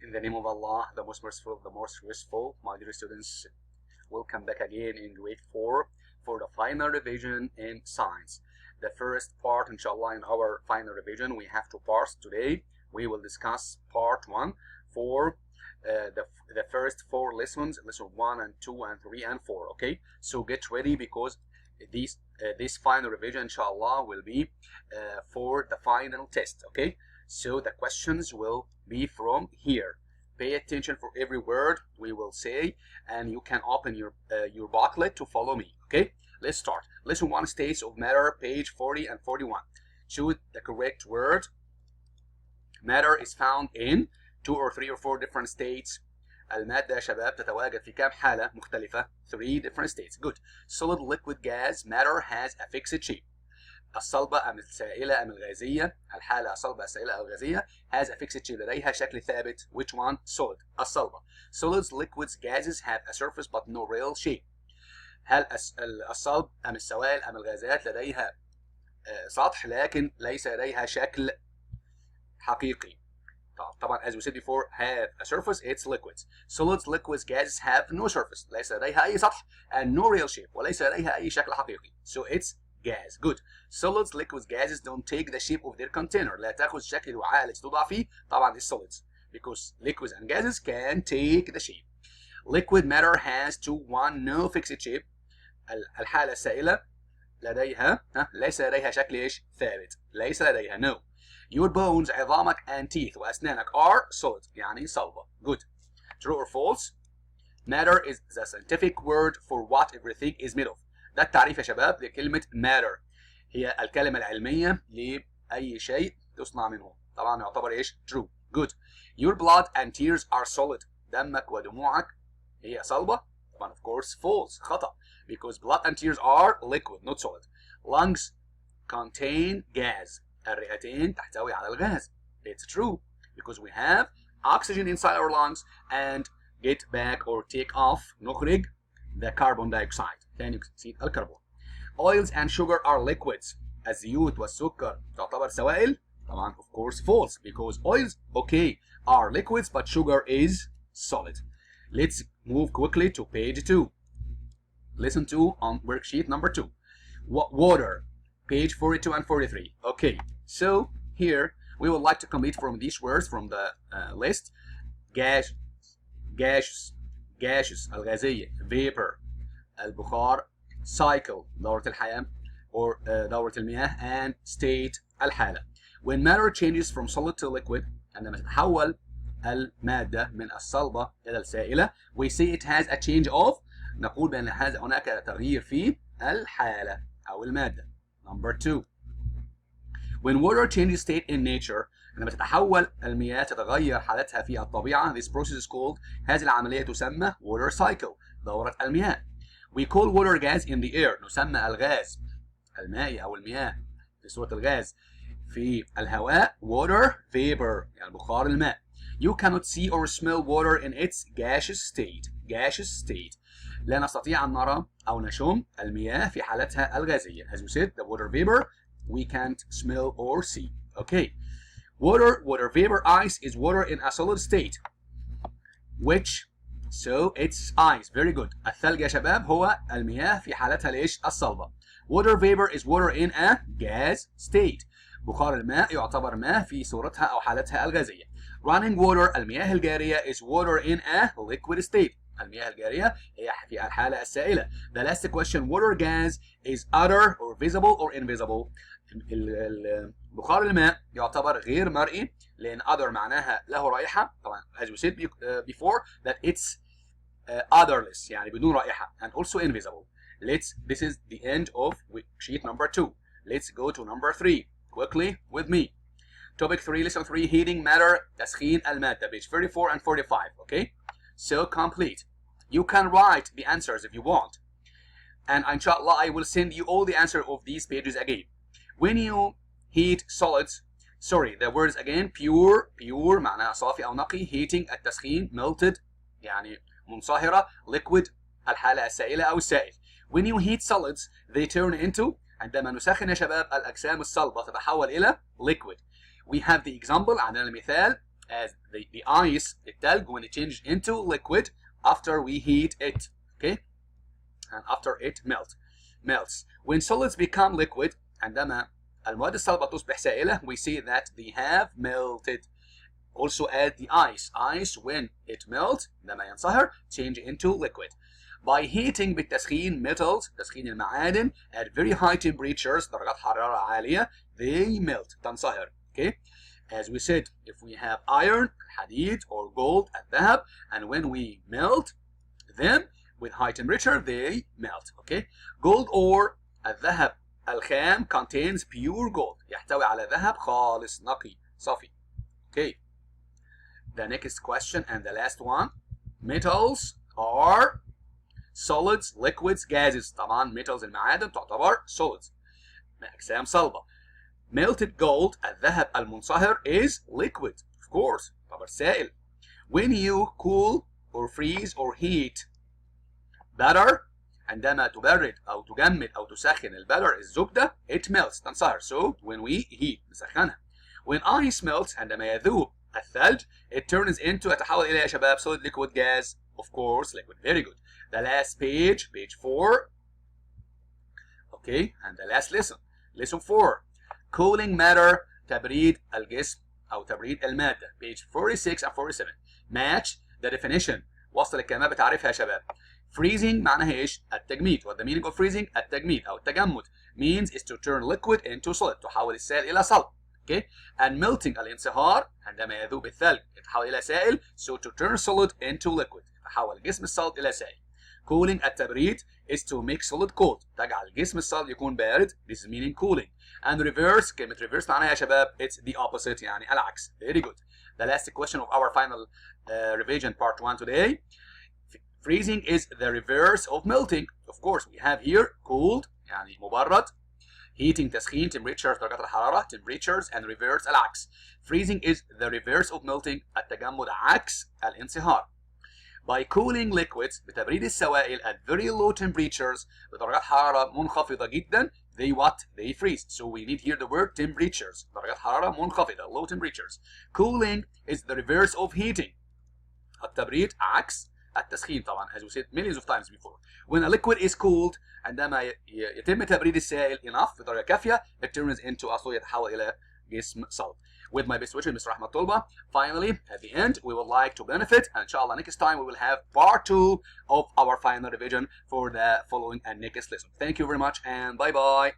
In the name of Allah, the most merciful, the most graceful, my dear students, welcome back again in grade 4 for the final revision in science. The first part, inshallah, in our final revision, we have two parts today. We will discuss part 1 for the first 4 lessons, lesson 1 and 2 and 3 and 4, okay? So get ready because this final revision, inshallah, will be for the final test, okay? So the questions will be from here. Pay attention for every word we will say, and you can open your booklet to follow me, okay? Let's start. Lesson 1, states of matter, page 40 and 41. Choose the correct word. Matter is found in 2 or 3 or 4 different states. المادة يا شباب تتواجد في كام حالة مختلفة؟ 3 different states. Good. Solid, liquid, gas. Matter has a fixed shape. الصلبة أم السائلة أم الغازية؟ الحالة صلبة سائلة أو غازية has a fixed shape. لديها شكل ثابت. Which one? Solid. الصلبة. Solids, liquids, gases have a surface but no real shape. هل الصلب أم السوائل أم الغازات لديها سطح لكن ليس لديها شكل حقيقي؟ طبعا as we said before, have a surface, it's liquids. Solids, liquids, gases have no surface. ليس لديها أي سطح and no real shape. وليس لديها أي شكل حقيقي. So it's gas. Good. Solids, liquids, gases don't take the shape of their container. لا تأخذ شكل الوعاء التي توضع فيه. طبعا it's solids. Because liquids and gases can take the shape. Liquid matter has to 1 no fixed shape. الحالة السائلة لديها ليس لديها شكل ايش؟ ثابت. ليس لديها no. Your bones عظامك and teeth وأسنانك are solid يعني صلبة. Good. True or false? Matter is the scientific word for what everything is made of. ده التعريف يا شباب لكلمة matter. هي الكلمة العلمية لأي شيء تصنع منه. طبعا يعتبر ايش؟ True. Good. Your blood and tears are solid. دمك ودموعك هي صلبة. طبعا of course false. خطأ. Because blood and tears are liquid not solid. Lungs contain gas. الرئتين تحتوي على الغاز. It's true. Because we have oxygen inside our lungs and get back or take off نخرج the carbon dioxide. ثاني أكسيد الكربون. Oils and sugar are liquids. الزيوت والسكر تعتبر سوائل. طبعا of course false. Because oils okay are liquids but sugar is solid. Let's move quickly to page 2. Listen to on worksheet number 2. Water. Page 42 and 43. Okay, so here we would like to complete from these words from the list. gaseous, الغازية, vapor, البخار, cycle, دورة الحياة or دورة المياه, and state, الحالة. When matter changes from solid to liquid, عندما تتحول المادة من الصلبة إلى السائلة, we say it has a change of, نقول بأن هناك تغيير في الحالة أو المادة. Number 2. When water changes state in nature, عندما تتحول المياه تتغير حالتها في الطبيعة, this process is called, هذه العملية تسمى water cycle, دورة المياه. We call water gas in the air, نسمى الغاز المائي أو المياه في صورة الغاز في الهواء water vapor, يعني بخار الماء. You cannot see or smell water in its gaseous state. Gaseous state. لا نستطيع أن نرى أو نشم المياه في حالتها الغازية. As we said, the water vapor, we can't smell or see. Okay. Water vapor ice is water in a solid state. Which, so it's ice. Very good. الثلج يا شباب هو المياه في حالتها ليش؟ الصلبة. Water vapor is water in a gas state. بخار الماء يعتبر ماء في صورتها أو حالتها الغازية. Running water المياه الجارية is water in a liquid state. المياه الجارية هي في الحالة السائلة. The last question, water gas is other or visible or invisible. بخار الماء يعتبر غير مرئي لأن other معناها له رائحة. طبعا as we said before that it's otherless يعني بدون رائحة, and also invisible. This is the end of sheet number 2. Let's go to number 3 quickly with me. Topic 3, lesson 3, heating matter, تسخين المادة, page 34 and 45. Okay, so complete. You can write the answers if you want, and inshallah I will send you all the answer of these pages again. When you heat solids, sorry, the words again, pure معناها صافي أو نقي, heating التسخين, melted يعني منصهرة, liquid الحالة السائلة أو السائل. When you heat solids, they turn into, عندما نسخن يا شباب الأجسام الصلبة تتحول إلى liquid. We have the example, عندنا المثال, as the ice التلج when it changes into liquid after we heat it, okay, and after it melts. When solids become liquid, عندما المواد الصلبة تصبح سائلة, we see that they have melted. Also add the ice. Ice when it melts, عندما ينصهر, change into liquid. By heating بالتسخين metals, تسخين المعادن, at very high temperatures, درجات حرارة عالية, they melt, تنصهر. Okay? As we said, if we have iron, حديد, or gold, الذهب, and when we melt them with high temperature, they melt. Okay? Gold ore, الذهب الخام, contains pure gold. يحتوي على ذهب خالص, نقي, صافي. Okay. The next question and the last one. Metals are solids, liquids, gases. طبعا metals المعادن تعتبر solids, أجسام صلبة. Melted gold, الذهب المنصهر, is liquid, of course, تعتبر سائل. When you cool or freeze or heat butter, عندما تبرد أو تجمد أو تسخن البلر الزبدة, it melts, تنصهر. So when we heat, نسخنها. When ice melts, عندما يذوب الثلج, it turns into, يتحول إلى يا شباب, solid, liquid, gas, of course, liquid. Very good. The last page, page 4. Okay, and the last lesson, lesson 4. Cooling matter, تبريد الجسم أو تبريد المادة, page 46 and 47. Match the definition. وصل الكلمة بتعرفها يا شباب. Freezing معناها ايش؟ التجميد. What the meaning of freezing؟ التجميد أو التجمد. Means is to turn liquid into solid. تحول السائل إلى صلب. Okay? And melting الانصهار, عندما يذوب الثلج يتحول إلى سائل. So to turn solid into liquid. تحول الجسم الصلب إلى سائل. Cooling التبريد is to make solid cold. تجعل الجسم الصلب يكون بارد. This is meaning cooling. And reverse, كلمة reverse معناها يا شباب it's the opposite, يعني العكس. Very good. The last question of our final revision part 1 today. Freezing is the reverse of melting. Of course, we have here cooled, يعني مبرد. Heating, تسخين, temperatures, درجات الحرارة, temperatures, and reverse العكس. Freezing is the reverse of melting. التجمد عكس الانصهار. By cooling liquids, بتبريد السوائل at very low temperatures, بدرجات حرارة منخفضة جدا, they what? They freeze. So we need here the word temperatures. درجات حرارة منخفضة, low temperatures. Cooling is the reverse of heating. التبريد عكس التسخين طبعا, as we said millions of times before. When a liquid is cooled, عندما يتم تبريد السائل enough بدرجة كافية, it turns into أصله يتحول إلى جسم صلب. With my best wishes, Mr. Ahmad Tolba. Finally, at the end, we would like to benefit, and inshallah next time we will have part 2 of our final revision for the following and next lesson. Thank you very much, and bye-bye.